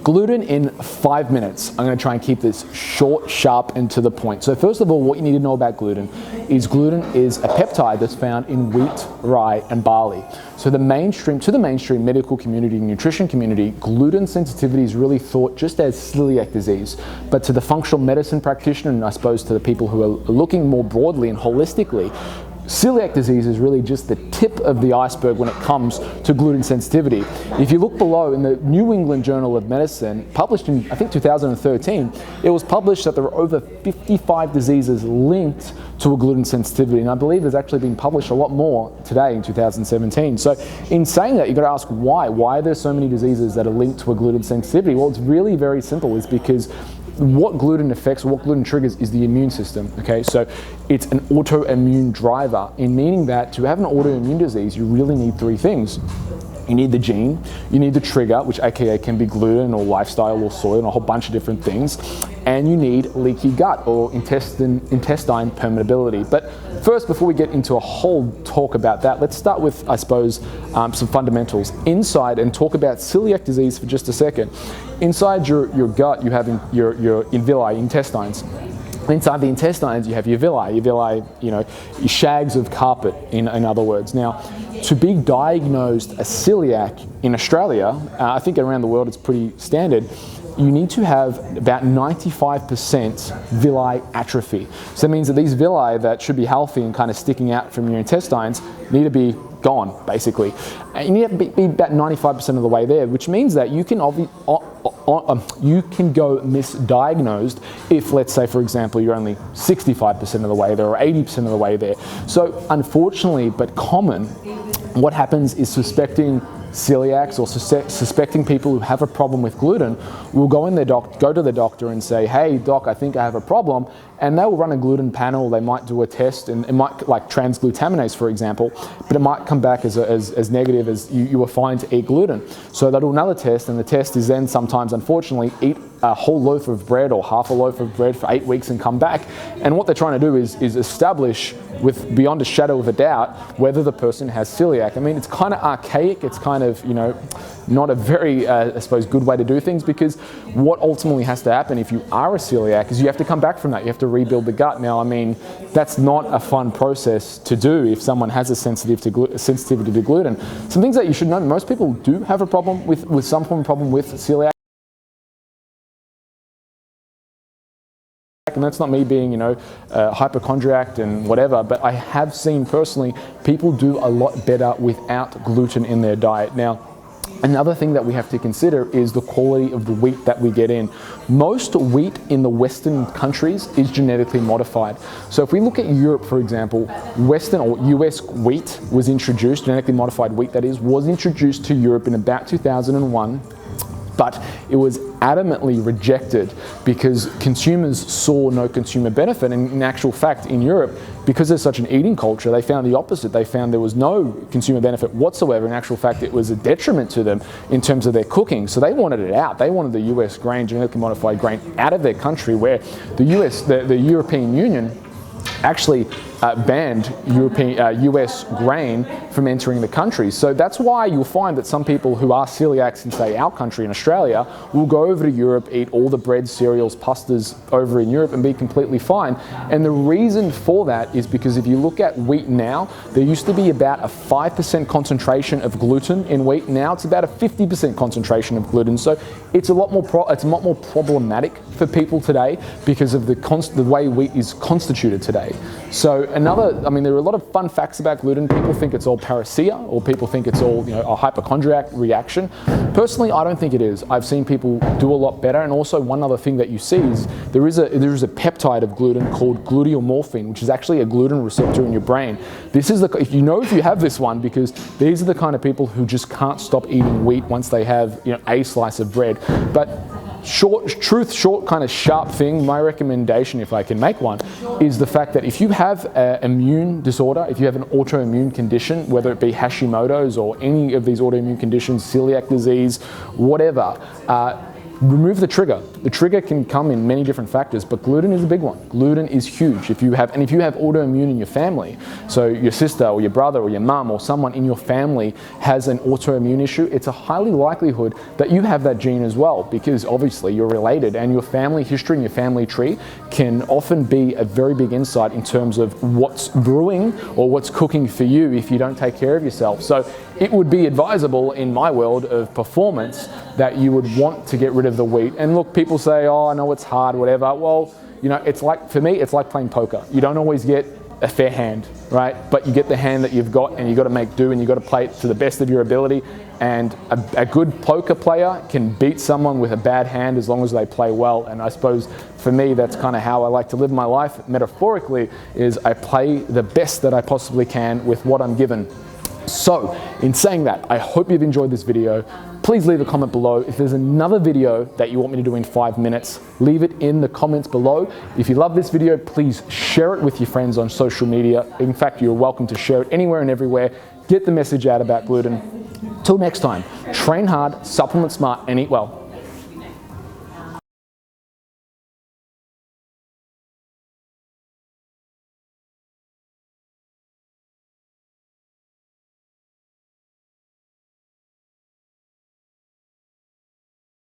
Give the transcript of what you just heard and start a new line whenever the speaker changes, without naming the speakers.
Gluten in 5 minutes. I'm going to try and keep this short, sharp, and to the point. So first of all, what you need to know about gluten is a peptide that's found in wheat, rye, and barley. So to the mainstream medical community, nutrition community, gluten sensitivity is really thought just as celiac disease. But to the functional medicine practitioner, and I suppose to the people who are looking more broadly and holistically, celiac disease is really just the tip of the iceberg when it comes to gluten sensitivity. If you look below in the New England Journal of Medicine, published in, I think, 2013, it was published that there were over 55 diseases linked to a gluten sensitivity. And I believe there's actually been published a lot more today in 2017. So in saying that, you've got to ask why. Why are there so many diseases that are linked to a gluten sensitivity? Well, it's really very simple. It's because what gluten affects, what gluten triggers is the immune system, okay? So it's an autoimmune driver, in meaning that to have an autoimmune disease, you really need three things. You need the gene, you need the trigger, which aka can be gluten or lifestyle or soil and a whole bunch of different things, and you need leaky gut or intestine permeability. But first, before we get into a whole talk about that, let's start with, I suppose, some fundamentals inside and talk about celiac disease for just a second. Inside your gut, you have your villi, intestines. Inside the intestines, you have your villi, your shags of carpet, in other words. Now, to be diagnosed a celiac in Australia, I think around the world it's pretty standard, you need to have about 95% villi atrophy. So that means that these villi that should be healthy and kind of sticking out from your intestines need to be gone, basically. And you need to be about 95% of the way there, which means that you can go misdiagnosed if, let's say, for example, you're only 65% of the way there or 80% of the way there. So unfortunately, but common, what happens is suspecting celiacs or suspecting people who have a problem with gluten will go to the doctor and say, hey doc, I think I have a problem, and they'll run a gluten panel. They might do a test, and it might, like transglutaminase for example, but it might come back as negative as you were fine to eat gluten. So they'll do another test, and the test is then sometimes, unfortunately, eat a whole loaf of bread or half a loaf of bread for 8 weeks and come back. And what they're trying to do is establish with beyond a shadow of a doubt whether the person has celiac. I mean, it's kind of archaic. It's kind of, not a very, I suppose, good way to do things, because what ultimately has to happen if you are a celiac is you have to come back from that. You have to rebuild the gut. Now, I mean, that's not a fun process to do if someone has a sensitivity to gluten. Some things that you should know: most people do have a problem with some form of problem with celiac. And that's not me being, hypochondriac and whatever, but I have seen personally people do a lot better without gluten in their diet. Now, another thing that we have to consider is the quality of the wheat that we get in. Most wheat in the Western countries is genetically modified. So if we look at Europe, for example, Western or US wheat was introduced, genetically modified wheat that is, was introduced to Europe in about 2001. But it was adamantly rejected because consumers saw no consumer benefit. And in actual fact, in Europe, because there's such an eating culture, they found the opposite. They found there was no consumer benefit whatsoever. In actual fact, it was a detriment to them in terms of their cooking. So they wanted it out. They wanted the US grain, genetically modified grain, out of their country, where the European Union actually banned US grain from entering the country. So that's why you'll find that some people who are celiacs in, say, our country in Australia will go over to Europe, eat all the bread, cereals, pastas over in Europe and be completely fine. And the reason for that is because if you look at wheat now, there used to be about a 5% concentration of gluten in wheat. Now it's about a 50% concentration of gluten. So it's a lot more problematic for people today because of the way wheat is constituted today. So there are a lot of fun facts about gluten. People think it's all paresthesia, or people think it's all, a hypochondriac reaction. Personally, I don't think it is. I've seen people do a lot better. And also, one other thing that you see is there is a peptide of gluten called gluteomorphine, which is actually a gluten receptor in your brain. This is if you have this one, because these are the kind of people who just can't stop eating wheat once they have a slice of bread. But short kind of sharp thing, my recommendation, if I can make one, is the fact that if you have an immune disorder, if you have an autoimmune condition, whether it be Hashimoto's or any of these autoimmune conditions, celiac disease, whatever, remove the trigger. The trigger can come in many different factors, but gluten is a big one. Gluten is huge. If you have autoimmune in your family, so your sister or your brother or your mum or someone in your family has an autoimmune issue, it's a highly likelihood that you have that gene as well, because obviously you're related, and your family history and your family tree can often be a very big insight in terms of what's brewing or what's cooking for you if you don't take care of yourself. So it would be advisable in my world of performance that you would want to get rid of the wheat. And look, people say, oh, I know it's hard, whatever. Well, you know, it's like, for me, it's like playing poker. You don't always get a fair hand, right? But you get the hand that you've got, and you've got to make do, and you've got to play it to the best of your ability. And a good poker player can beat someone with a bad hand as long as they play well. And I suppose for me, that's kind of how I like to live my life, metaphorically, is I play the best that I possibly can with what I'm given. So, in saying that, I hope you've enjoyed this video. Please leave a comment below. If there's another video that you want me to do in 5 minutes, leave it in the comments below. If you love this video, please share it with your friends on social media. In fact, you're welcome to share it anywhere and everywhere. Get the message out about gluten. Till next time, train hard, supplement smart, and eat well.